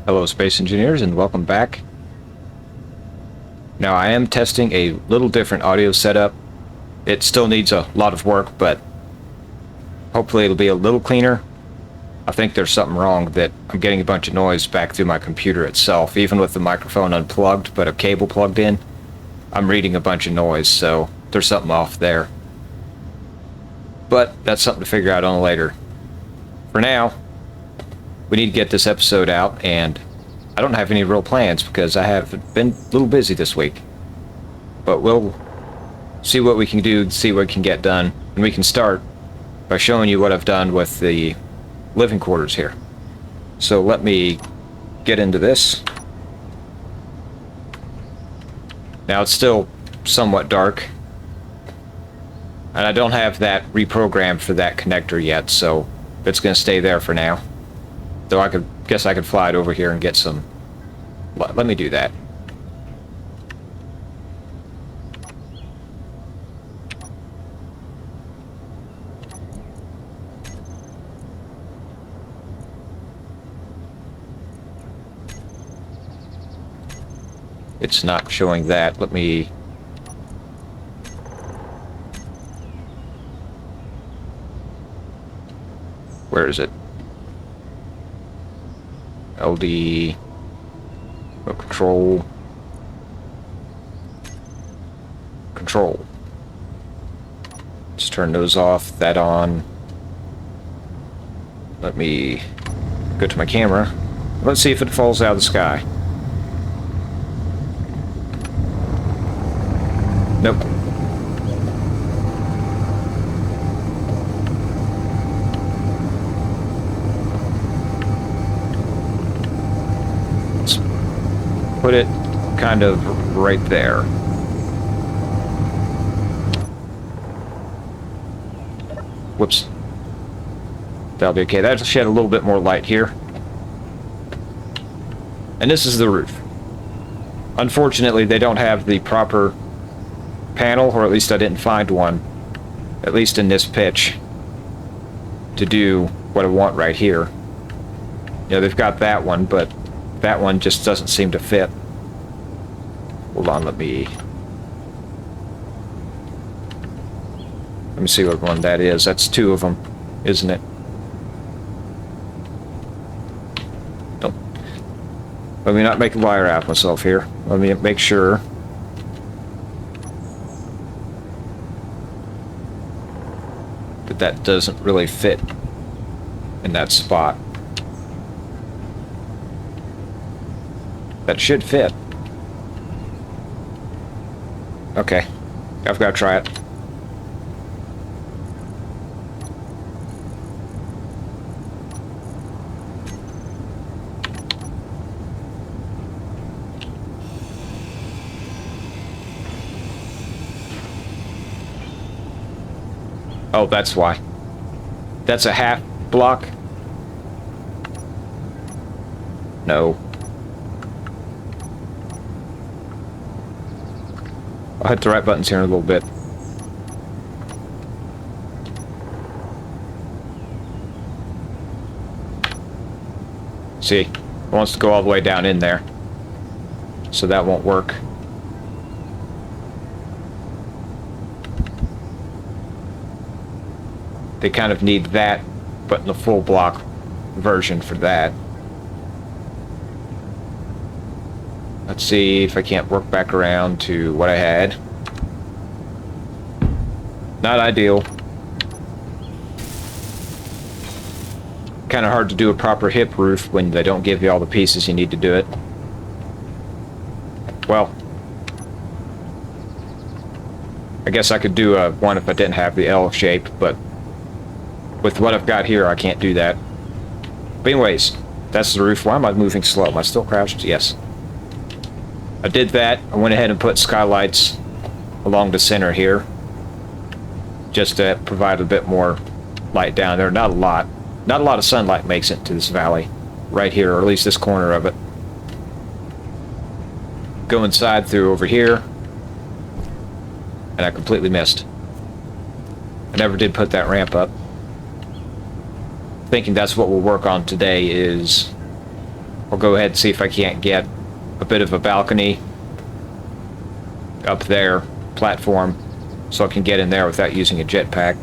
Hello, Space Engineers, and welcome back. Now, I am testing a little different audio setup. It still needs a lot of work, but hopefully it'll be a little cleaner. I think there's something wrong that I'm getting a bunch of noise back through my computer itself, even with the microphone unplugged, but a cable plugged in. I'm reading a bunch of noise, so there's something off there. But that's something to figure out on later. For now, we need to get this episode out, and I don't have any real plans because I have been a little busy this week. But we'll see what we can do, see what we can get done, and we can start by showing you what I've done with the living quarters here. So let me get into this. Now it's still somewhat dark, and I don't have that reprogrammed for that connector yet, so it's going to stay there for now. Though I guess I could fly it over here and get some. Let me do that. It's not showing that. Let me. Where is it? LD. Control. Control. Let's turn those off, that on. Let me go to my camera. Let's see if it falls out of the sky. Nope. Let's put it kind of right there. Whoops. That'll be okay. That'll shed a little bit more light here. And this is the roof. Unfortunately, they don't have the proper panel, or at least I didn't find one, at least in this pitch, to do what I want right here. You know, they've got that one, but that one just doesn't seem to fit. Hold on, let me see what one that is. That's two of them, isn't it? Don't let me not make a liar out of myself here. Let me make sure. That doesn't really fit in that spot. That should fit. Okay, I've got to try it. Oh, that's why. That's a half block? No. I'll hit the right buttons here in a little bit. See, it wants to go all the way down in there. So that won't work. They kind of need that, but in the full block version for that. Let's see if I can't work back around to what I had. Not ideal. Kind of hard to do a proper hip roof when they don't give you all the pieces you need to do it. Well, I guess I could do one if I didn't have the L shape, but with what I've got here, I can't do that. But anyways, that's the roof. Why am I moving slow? Am I still crouched? Yes. I did that. I went ahead and put skylights along the center here, just to provide a bit more light down there. Not a lot. Not a lot of sunlight makes it to this valley right here, or at least this corner of it. Go inside through over here, and I completely missed. I never did put that ramp up. Thinking that's what we'll work on today is I'll go ahead and see if I can't get a bit of a balcony up there, platform, so I can get in there without using a jetpack.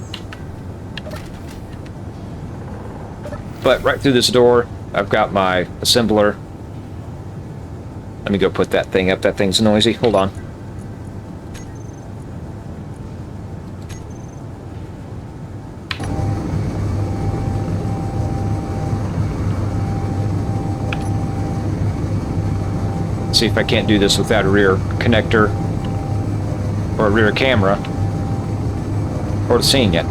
But right through this door, I've got my assembler. Let me go put that thing up. That thing's noisy. Hold on. See if I can't do this without a rear connector or a rear camera or seeing it.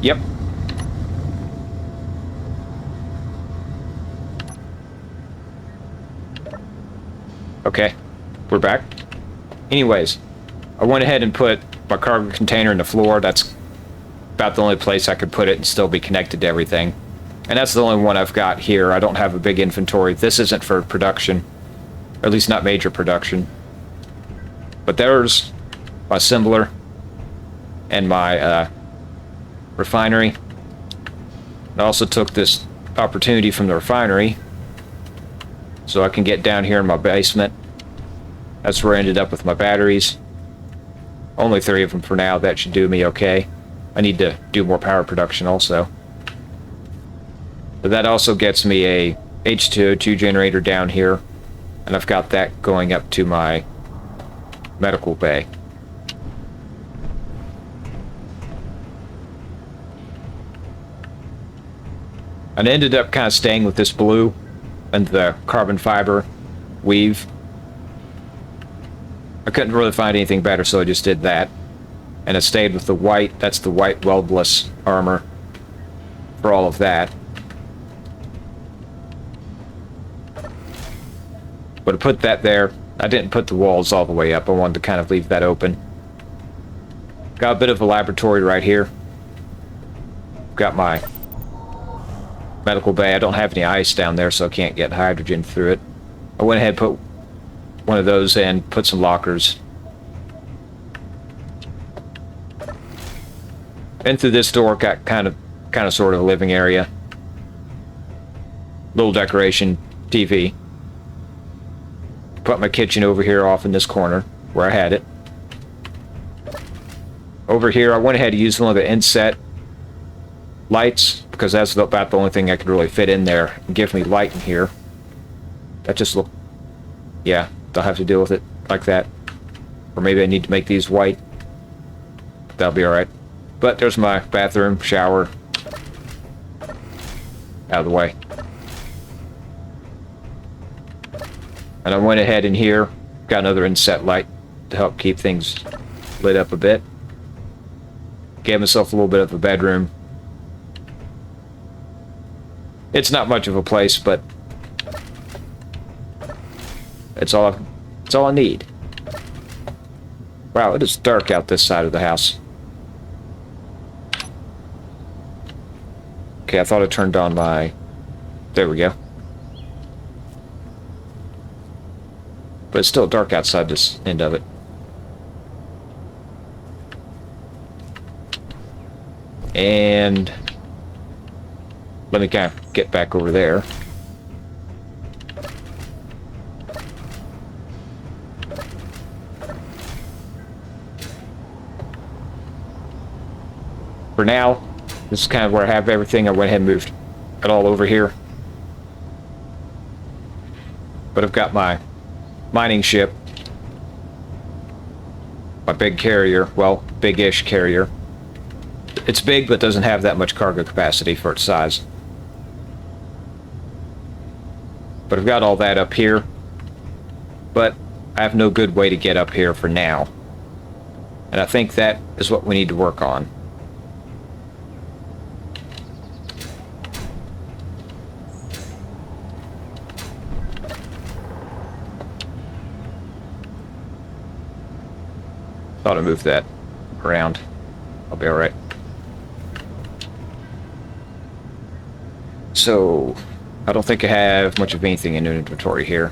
Yep. Okay, we're back. Anyways, I went ahead and put my cargo container in the floor. That's about the only place I could put it and still be connected to everything. And that's the only one I've got here. I don't have a big inventory. This isn't for production, or at least not major production. But there's my assembler and my refinery. I also took this opportunity from the refinery so I can get down here in my basement. That's where I ended up with my batteries. Only 3 of them for now. That should do me okay. I need to do more power production also. But that also gets me a H2O2 generator down here, and I've got that going up to my medical bay. And I ended up kind of staying with this blue and the carbon fiber weave. I couldn't really find anything better, so I just did that. And I stayed with the white. That's the white weldless armor for all of that. But I put that there. I didn't put the walls all the way up. I wanted to kind of leave that open. Got a bit of a laboratory right here. Got my medical bay. I don't have any ice down there, so I can't get hydrogen through it. I went ahead and put one of those in, put some lockers. And through this door, got kind of sort of a living area. Little decoration, TV. Put my kitchen over here off in this corner where I had it. Over here, I went ahead and used one of the inset lights because that's about the only thing I could really fit in there and give me light in here. That just looked, yeah, don't have to deal with it like that. Or maybe I need to make these white. That'll be alright. But there's my bathroom, shower. Out of the way. And I went ahead in here, got another inset light to help keep things lit up a bit. Gave myself a little bit of a bedroom. It's not much of a place, but it's all I need. Wow, it is dark out this side of the house. Okay, I thought I turned on my... There we go. But it's still dark outside this end of it. And let me kind of get back over there. For now, this is kind of where I have everything. I went ahead and moved it all over here. But I've got my mining ship, my big carrier, well, big-ish carrier. It's big, but doesn't have that much cargo capacity for its size. But I've got all that up here. But I have no good way to get up here for now. And I think that is what we need to work on. Thought I moved that around. I'll be alright. So, I don't think I have much of anything in inventory here.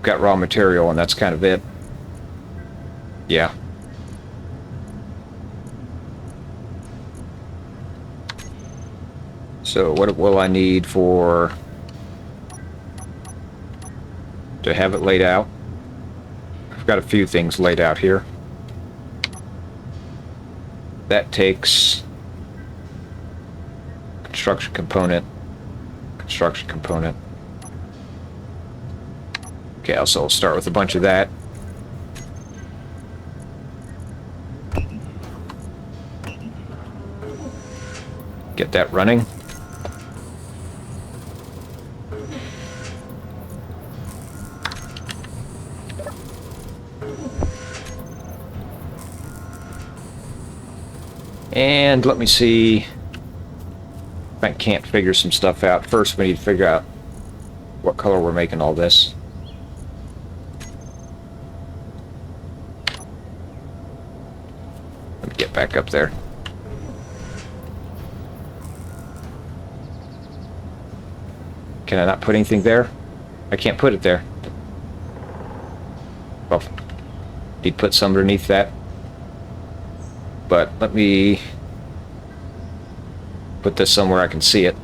Got raw material, and that's kind of it. Yeah. So what will I need for... to have it laid out? I've got a few things laid out here. That takes... construction component. Construction component. Okay, so I'll start with a bunch of that. Get that running. And let me see if I can't figure some stuff out. First, we need to figure out what color we're making all this. Let me get back up there. Can I not put anything there? I can't put it there. Well, need to put some underneath that. But let me put this somewhere I can see it.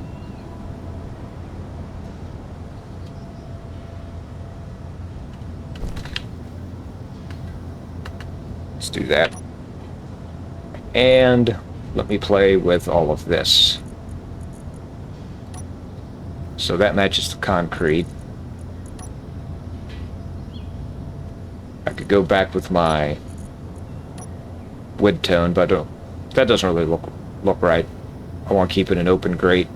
Let's do that. And let me play with all of this. So that matches the concrete. I could go back with my wood tone, but that doesn't really look right. I want to keep it an open grate.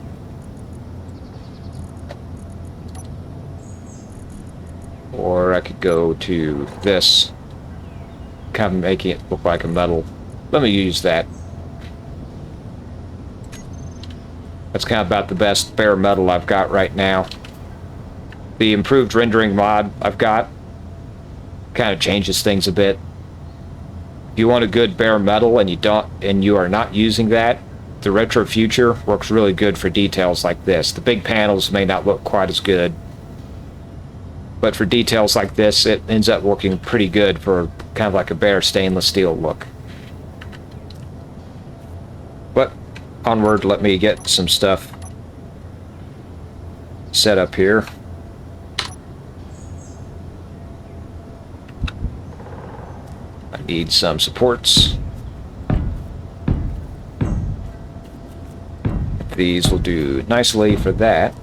Or I could go to this, kind of making it look like a metal. Let me use that. That's kind of about the best bare metal I've got right now. The improved rendering mod I've got kind of changes things a bit. If you want a good bare metal and you are not using that, the Retro Future works really good for details like this. The big panels may not look quite as good, but for details like this, it ends up working pretty good for kind of like a bare stainless steel look. But onward, let me get some stuff set up here. I need some supports. These will do nicely for that.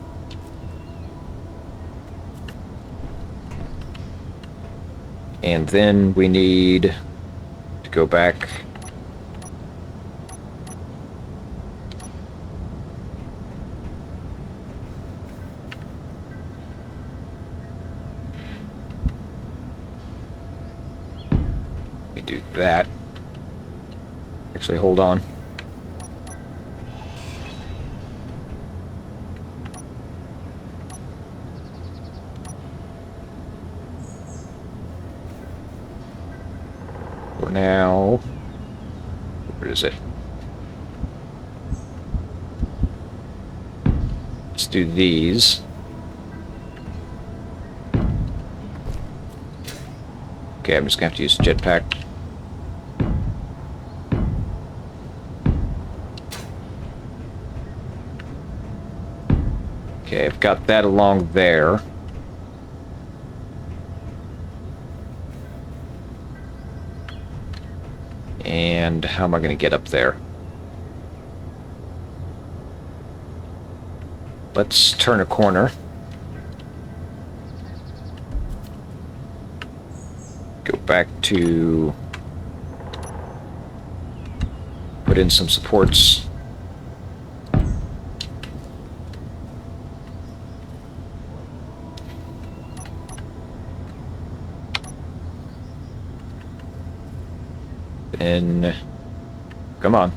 And then we need to go back do that. Actually, hold on. For now, where is it? Let's do these. Okay, I'm just gonna have to use jetpack. Okay, I've got that along there. And how am I going to get up there? Let's turn a corner. Go back to... put in some supports. And come on.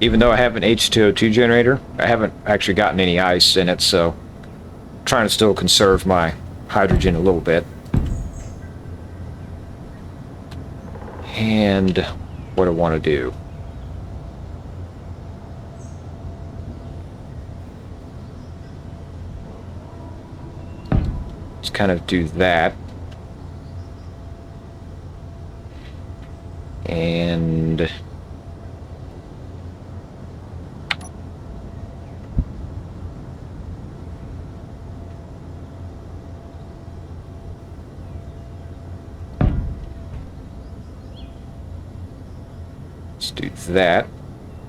Even though I have an H2O2 generator, I haven't actually gotten any ice in it, so I'm trying to still conserve my hydrogen a little bit. And what do I want to do? Let's kind of do that. And let's do that.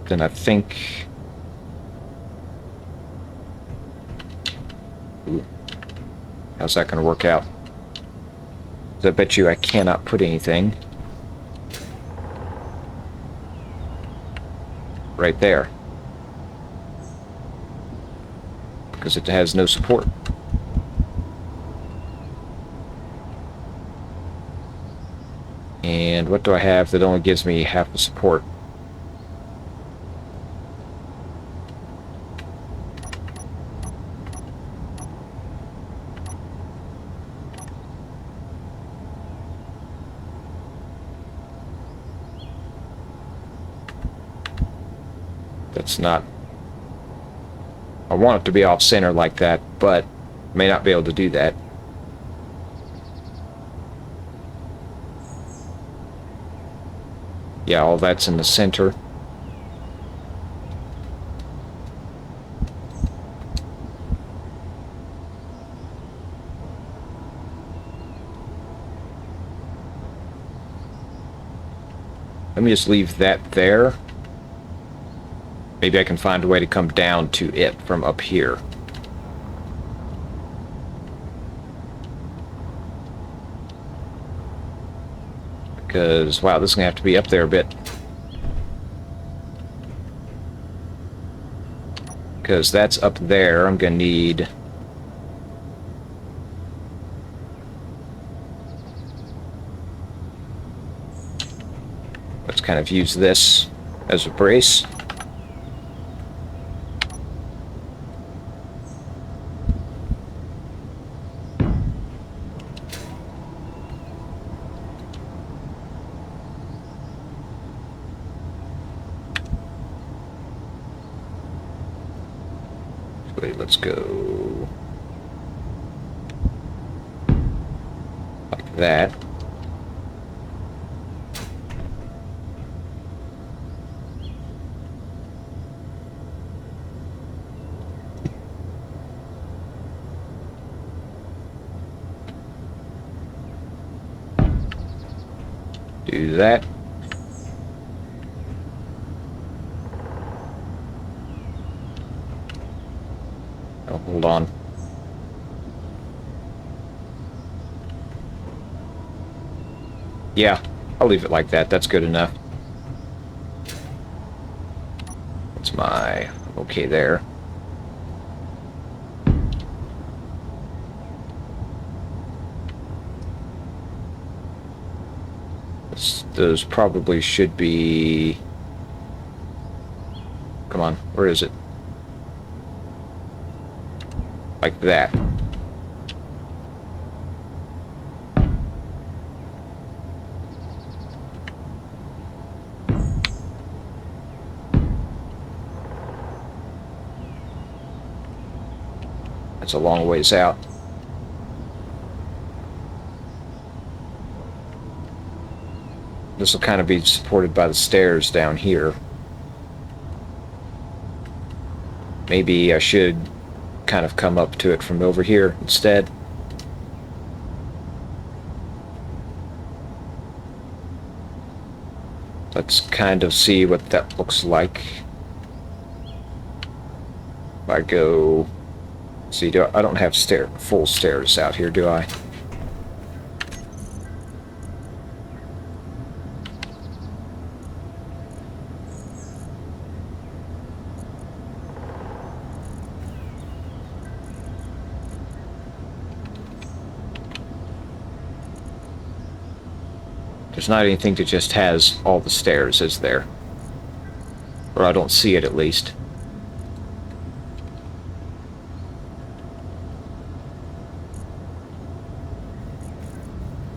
Then I think... Ooh. How's that going to work out? 'Cause I bet you I cannot put anything right there, because it has no support. And what do I have that only gives me half the support? That's not... I want it to be off center like that, but may not be able to do that. Yeah, all that's in the center. Let me just leave that there. Maybe I can find a way to come down to it from up here. Because, wow, this is going to have to be up there a bit. Because that's up there, I'm going to need... Let's kind of use this as a brace. Wait, let's go like that. Do that. Oh, hold on. Yeah, I'll leave it like that. That's good enough. That's my okay there. Those probably should be... Come on, where is it? Like that. That's a long ways out. This will kind of be supported by the stairs down here. Maybe I should kind of come up to it from over here instead. Let's kind of see what that looks like. If I go... See, I don't have full stairs out here, do I? There's not anything that just has all the stairs, is there? Or Or I don't see it, at least.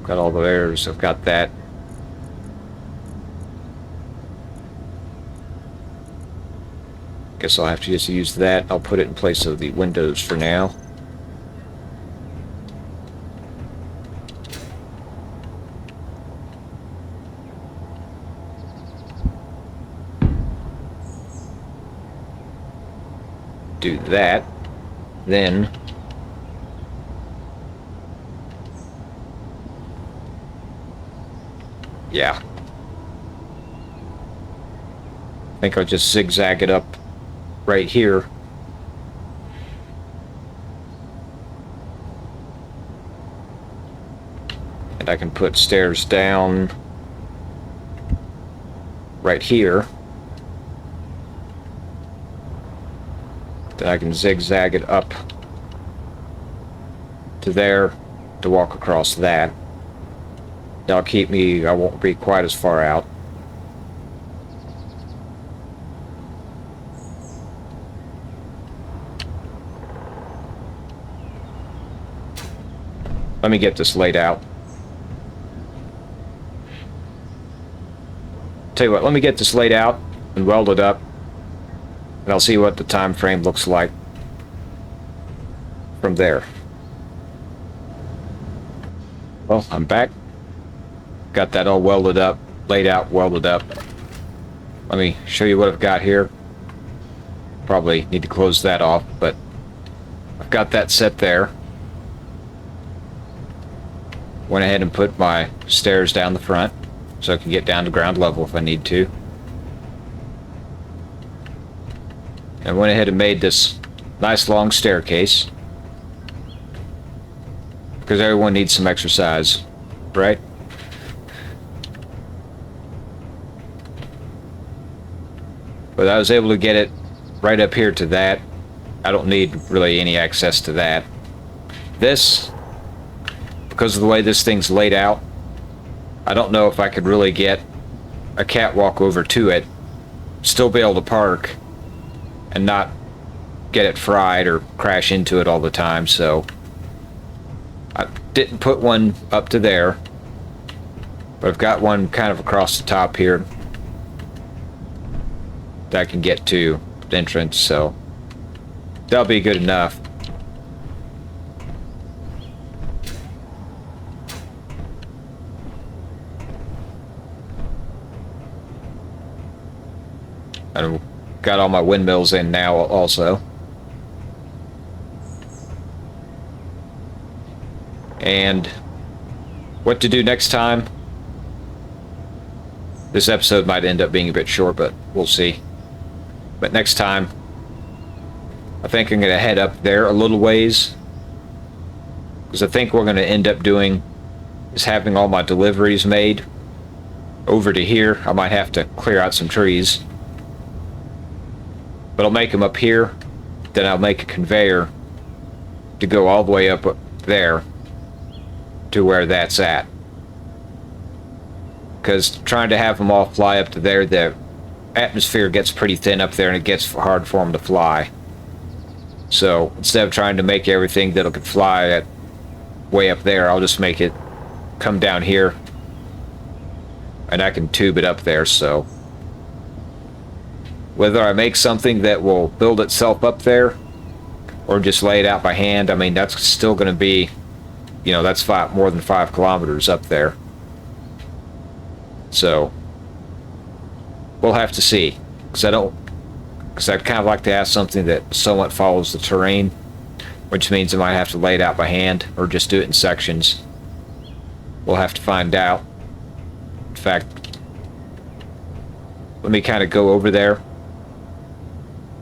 Got all the layers. I've got that. Guess I'll have to just use that. I'll put it in place of the windows for now. Do that. Then yeah. I think I'll just zigzag it up right here. And I can put stairs down right here. Then I can zigzag it up to there to walk across that. That'll keep me, I won't be quite as far out. Let me get this laid out. Tell you what, let me get this laid out and weld it up, and I'll see what the time frame looks like from there. Well, I'm back. Got that all welded up, laid out, welded up. Let me show you what I've got here. Probably need to close that off, but I've got that set there. Went ahead and put my stairs down the front so I can get down to ground level if I need to. And went ahead and made this nice long staircase because everyone needs some exercise, right? But I was able to get it right up here to that. I don't need really any access to that. This, because of the way this thing's laid out, I don't know if I could really get a catwalk over to it, still be able to park, and not get it fried or crash into it all the time, so I didn't put one up to there, but I've got one kind of across the top here that I can get to the entrance, so that'll be good enough. And got all my windmills in now also. And what to do next time? This episode might end up being a bit short, but we'll see. But next time, I think I'm going to head up there a little ways. Because I think what we're going to end up doing is having all my deliveries made over to here. I might have to clear out some trees. But I'll make them up here, then I'll make a conveyor to go all the way up there to where that's at. Because trying to have them all fly up to there, the atmosphere gets pretty thin up there and it gets hard for them to fly. So instead of trying to make everything that could fly at way up there, I'll just make it come down here and I can tube it up there. So whether I make something that will build itself up there or just lay it out by hand, I mean, that's still going to be, you know, that's more than 5 kilometers up there. So we'll have to see, because I'd kind of like to have something that somewhat follows the terrain, which means I might have to lay it out by hand or just do it in sections. We'll have to find out. In fact, let me kind of go over there.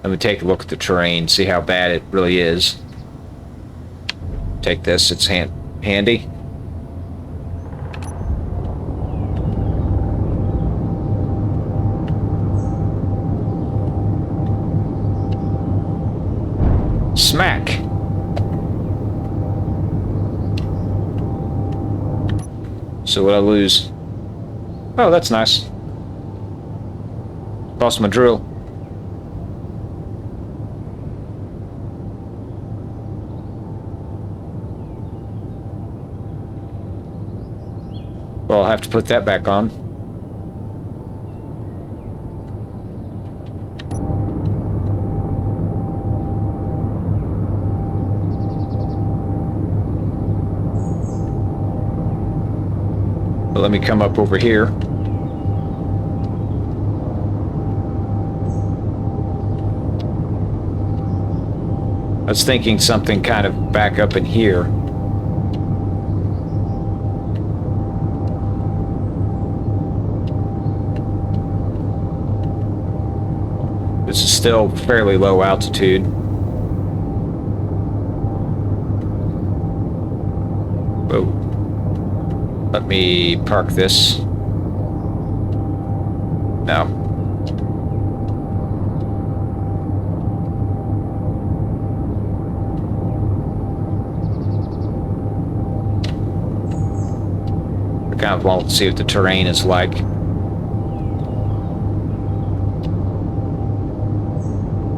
Let me take a look at the terrain, see how bad it really is. Take this, it's handy. Smack! So what I lose? Oh, that's nice. Lost my drill. Well, I'll have to put that back on. But let me come up over here. I was thinking something kind of back up in here. This is still fairly low altitude. Whoa. Let me park this. No. I kind of want to see what the terrain is like.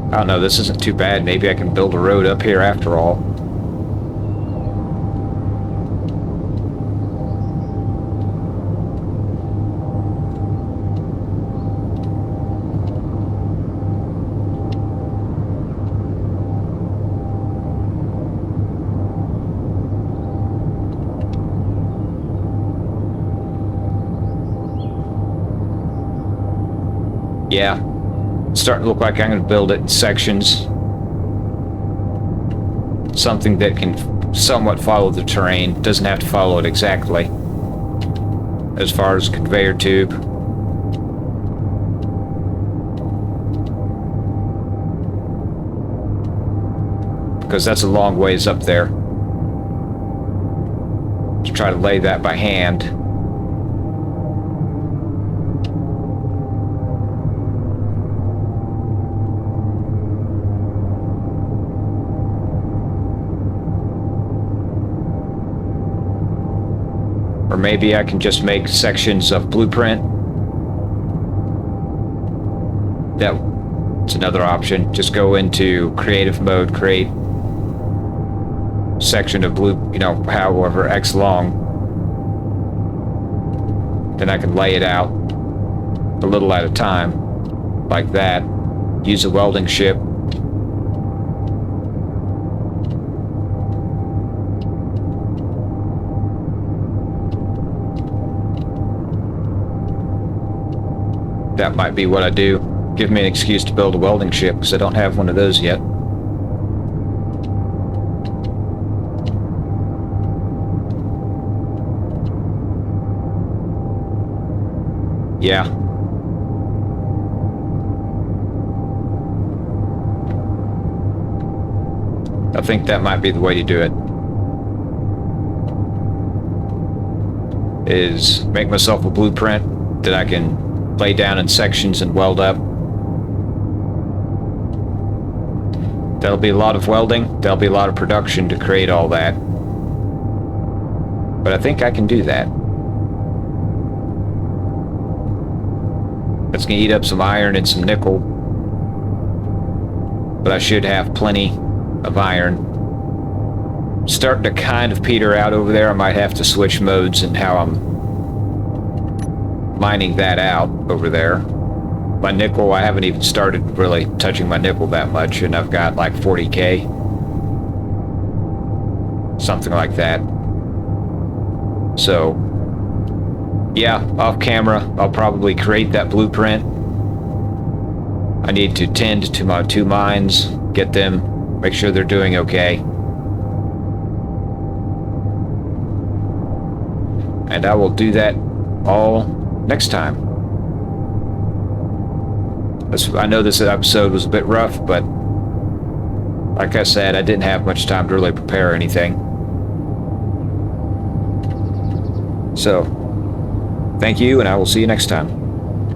I don't know, this isn't too bad. Maybe I can build a road up here after all. Yeah. Starting to look like I'm going to build it in sections. Something that can somewhat follow the terrain. Doesn't have to follow it exactly. As far as conveyor tube. Because that's a long ways up there. To try to lay that by hand. Or maybe I can just make sections of blueprint. That's another option. Just go into creative mode, create section of blue, however X long. Then I can lay it out a little at a time, like that. Use a welding ship. That might be what I do. Give me an excuse to build a welding ship, because I don't have one of those yet. Yeah. I think that might be the way to do it. Is make myself a blueprint that I can lay down in sections and weld up. That'll be a lot of welding. There'll be a lot of production to create all that. But I think I can do that. It's gonna eat up some iron and some nickel. But I should have plenty of iron. Starting to kind of peter out over there. I might have to switch modes in how I'm mining that out over there. My nickel, I haven't even started really touching my nickel that much, and I've got like 40k. Something like that. So, yeah, off camera, I'll probably create that blueprint. I need to tend to my 2 mines, get them, make sure they're doing okay. And I will do that all next time. I know this episode was a bit rough, but like I said, I didn't have much time to really prepare anything. So, thank you, and I will see you next time.